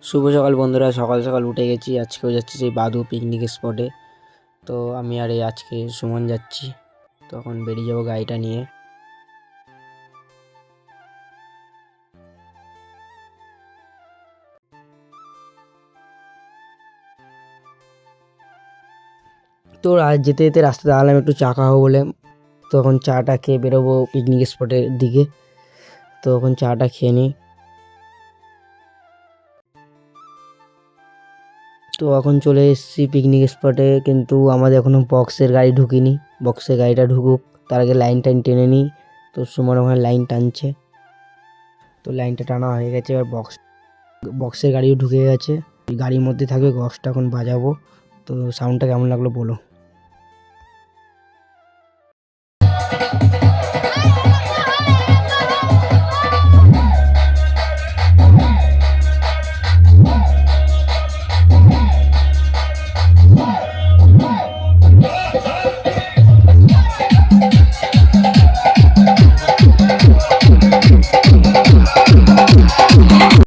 শুভ সকাল বন্ধুরা, সকাল সকাল উঠে গেছি। আজকেও যাচ্ছি সেই বাদু পিকনিক স্পটে। তো আমি আর এই আজকে সুমন যাচ্ছি। তখন বেরিয়ে যাবো গাড়িটা নিয়ে। তো আজ যেতে যেতে রাস্তায় দাঁড়ালাম একটু চা খাবো বলে। তখন চাটা খেয়ে বেরোবো পিকনিক স্পটের দিকে। তো এখন চাটা খেয়ে নিই। তো এখন চলে এসেছি পিকনিক স্পটে, কিন্তু আমাদের এখনও বক্সের গাড়ি ঢুকিনি। বক্সের গাড়িটা ঢুকুক, তার আগে লাইন টাইন টেনে নিই। তো সুমন ওখানে লাইন টানছে। তো লাইনটা টানা হয়ে গেছে, এবার বক্সের গাড়িও ঢুকে গেছে। গাড়ির মধ্যে থাকবে, বক্সটা এখন বাজাবো। তো সাউন্ডটা কেমন লাগলো বলো।